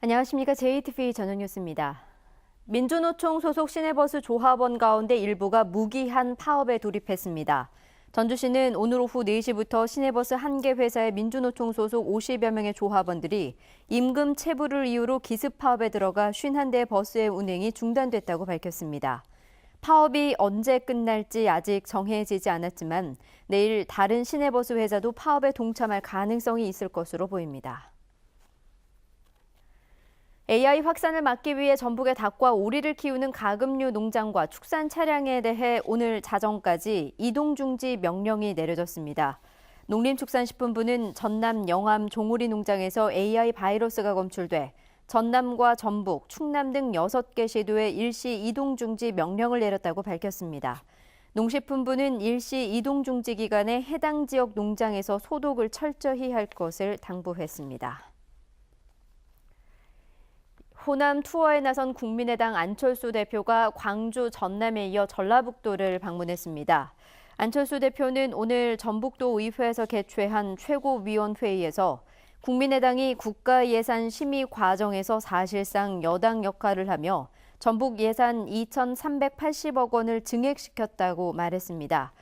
안녕하십니까. JTV 저녁 뉴스입니다. 민주노총 소속 시내버스 조합원 가운데 일부가 무기한 파업에 돌입했습니다. 전주시는 오늘 오후 4시부터 시내버스 한 개 회사의 민주노총 소속 50여 명의 조합원들이 임금 체불을 이유로 기습 파업에 들어가 51대 버스의 운행이 중단됐다고 밝혔습니다. 파업이 언제 끝날지 아직 정해지지 않았지만 내일 다른 시내버스 회사도 파업에 동참할 가능성이 있을 것으로 보입니다. AI 확산을 막기 위해 전북의 닭과 오리를 키우는 가금류 농장과 축산 차량에 대해 오늘 자정까지 이동 중지 명령이 내려졌습니다. 농림축산식품부는 전남 영암 종오리 농장에서 AI 바이러스가 검출돼 전남과 전북, 충남 등 6개 시도에 일시 이동 중지 명령을 내렸다고 밝혔습니다. 농식품부는 일시 이동 중지 기간에 해당 지역 농장에서 소독을 철저히 할 것을 당부했습니다. 호남 투어에 나선 국민의당 안철수 대표가 광주, 전남에 이어 전라북도를 방문했습니다. 안철수 대표는 오늘 전북도 의회에서 개최한 최고위원회의에서 국민의당이 국가예산 심의 과정에서 사실상 여당 역할을 하며 전북 예산 2,380억 원을 증액시켰다고 말했습니다.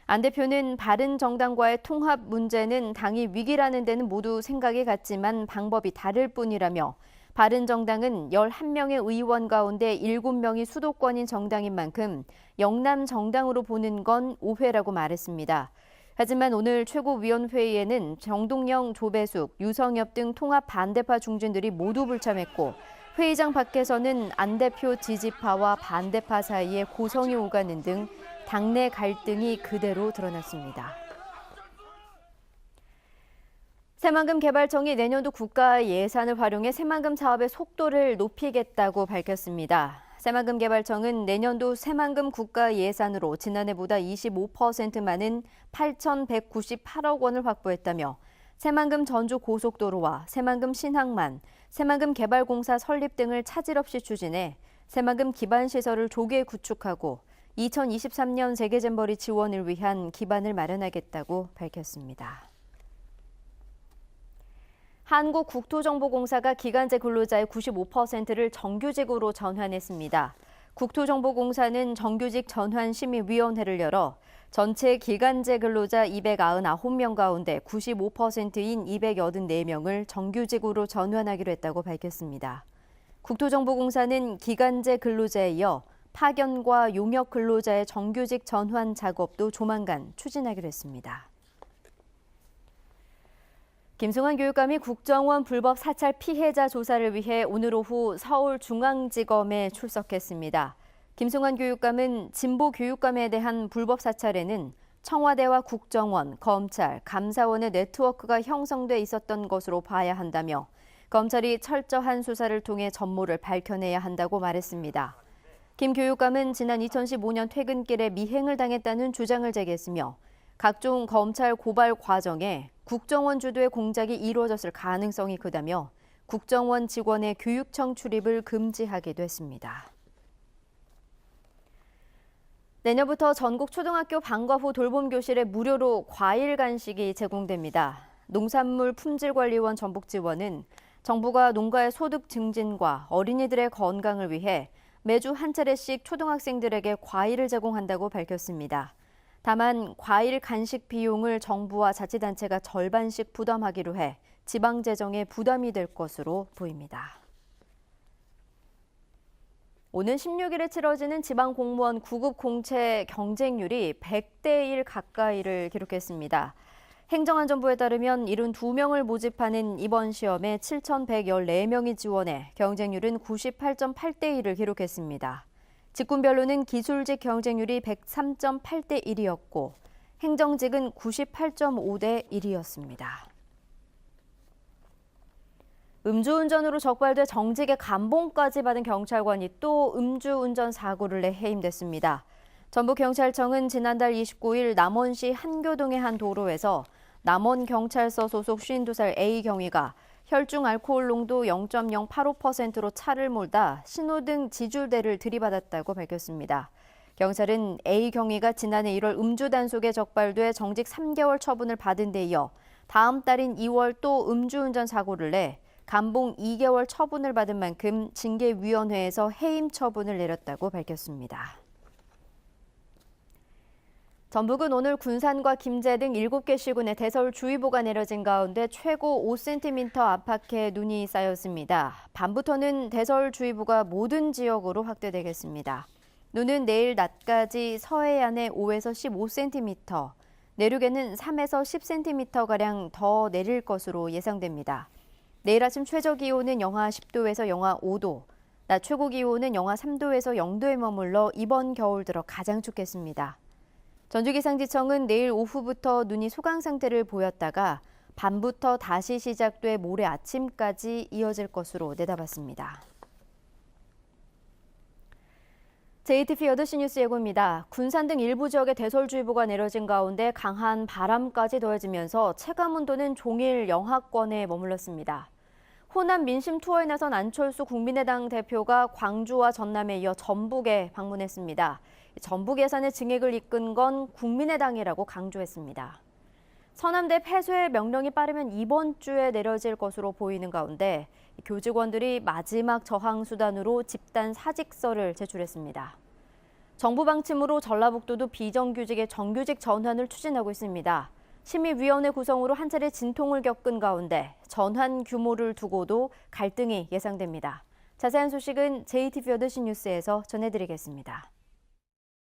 안 대표는 바른정당과의 통합 문제는 당이 위기라는 데는 모두 생각이 같지만 방법이 다를 뿐이라며 바른정당은 11명의 의원 가운데 7명이 수도권인 정당인 만큼 영남 정당으로 보는 건 오해라고 말했습니다. 하지만 오늘 최고위원회의에는 정동영, 조배숙, 유성엽 등 통합 반대파 중진들이 모두 불참했고 회의장 밖에서는 안 대표 지지파와 반대파 사이에 고성이 오가는 등 당내 갈등이 그대로 드러났습니다. 새만금 개발청이 내년도 국가 예산을 활용해 새만금 사업의 속도를 높이겠다고 밝혔습니다. 새만금 개발청은 내년도 새만금 국가 예산으로 지난해보다 25% 많은 8,198억 원을 확보했다며 새만금 전주 고속도로와 새만금 신항만, 새만금 개발공사 설립 등을 차질 없이 추진해 새만금 기반시설을 조기에 구축하고 2023년 세계잼버리 지원을 위한 기반을 마련하겠다고 밝혔습니다. 한국국토정보공사가 기간제 근로자의 95%를 정규직으로 전환했습니다. 국토정보공사는 정규직 전환심의위원회를 열어 전체 기간제 근로자 299명 가운데 95%인 284명을 정규직으로 전환하기로 했다고 밝혔습니다. 국토정보공사는 기간제 근로자에 이어 파견과 용역 근로자의 정규직 전환 작업도 조만간 추진하기로 했습니다. 김승환 교육감이 국정원 불법 사찰 피해자 조사를 위해 오늘 오후 서울중앙지검에 출석했습니다. 김승환 교육감은 진보 교육감에 대한 불법 사찰에는 청와대와 국정원, 검찰, 감사원의 네트워크가 형성돼 있었던 것으로 봐야 한다며 검찰이 철저한 수사를 통해 전모를 밝혀내야 한다고 말했습니다. 김 교육감은 지난 2015년 퇴근길에 미행을 당했다는 주장을 제기했으며 각종 검찰 고발 과정에 국정원 주도의 공작이 이루어졌을 가능성이 크다며 국정원 직원의 교육청 출입을 금지하기도 했습니다. 내년부터 전국 초등학교 방과 후 돌봄 교실에 무료로 과일 간식이 제공됩니다. 농산물품질관리원 전북지원은 정부가 농가의 소득 증진과 어린이들의 건강을 위해 매주 한 차례씩 초등학생들에게 과일을 제공한다고 밝혔습니다. 다만 과일 간식 비용을 정부와 자치단체가 절반씩 부담하기로 해 지방 재정에 부담이 될 것으로 보입니다. 오는 16일에 치러지는 지방 공무원 9급 공채 경쟁률이 100대 1 가까이를 기록했습니다. 행정안전부에 따르면 72명을 모집하는 이번 시험에 7,114명이 지원해 경쟁률은 98.8대 1을 기록했습니다. 직군별로는 기술직 경쟁률이 103.8대 1이었고 행정직은 98.5대 1이었습니다. 음주운전으로 적발돼 정직의 감봉까지 받은 경찰관이 또 음주운전 사고를 내 해임됐습니다. 전북경찰청은 지난달 29일 남원시 한교동의 한 도로에서 남원경찰서 소속 52살 A 경위가 혈중 알코올 농도 0.085%로 차를 몰다 신호등 지줄대를 들이받았다고 밝혔습니다. 경찰은 A 경위가 지난해 1월 음주 단속에 적발돼 정직 3개월 처분을 받은 데 이어 다음 달인 2월 또 음주운전 사고를 내 감봉 2개월 처분을 받은 만큼 징계위원회에서 해임 처분을 내렸다고 밝혔습니다. 전북은 오늘 군산과 김제 등 7개 시군에 대설주의보가 내려진 가운데 최고 5cm 안팎의 눈이 쌓였습니다. 밤부터는 대설주의보가 모든 지역으로 확대되겠습니다. 눈은 내일 낮까지 서해안에 5에서 15cm, 내륙에는 3에서 10cm가량 더 내릴 것으로 예상됩니다. 내일 아침 최저기온은 영하 10도에서 영하 5도, 낮 최고기온은 영하 3도에서 0도에 머물러 이번 겨울 들어 가장 춥겠습니다. 전주기상지청은 내일 오후부터 눈이 소강 상태를 보였다가 밤부터 다시 시작돼 모레 아침까지 이어질 것으로 내다봤습니다. JTBC 8시 뉴스 예고입니다. 군산 등 일부 지역에 대설주의보가 내려진 가운데 강한 바람까지 더해지면서 체감온도는 종일 영하권에 머물렀습니다. 호남 민심 투어에 나선 안철수 국민의당 대표가 광주와 전남에 이어 전북에 방문했습니다. 전북 예산의 증액을 이끈 건 국민의당이라고 강조했습니다. 서남대 폐쇄 명령이 빠르면 이번 주에 내려질 것으로 보이는 가운데 교직원들이 마지막 저항 수단으로 집단 사직서를 제출했습니다. 정부 방침으로 전라북도도 비정규직의 정규직 전환을 추진하고 있습니다. 심의위원회 구성으로 한 차례 진통을 겪은 가운데 전환 규모를 두고도 갈등이 예상됩니다. 자세한 소식은 JTBC 8시 뉴스에서 전해드리겠습니다.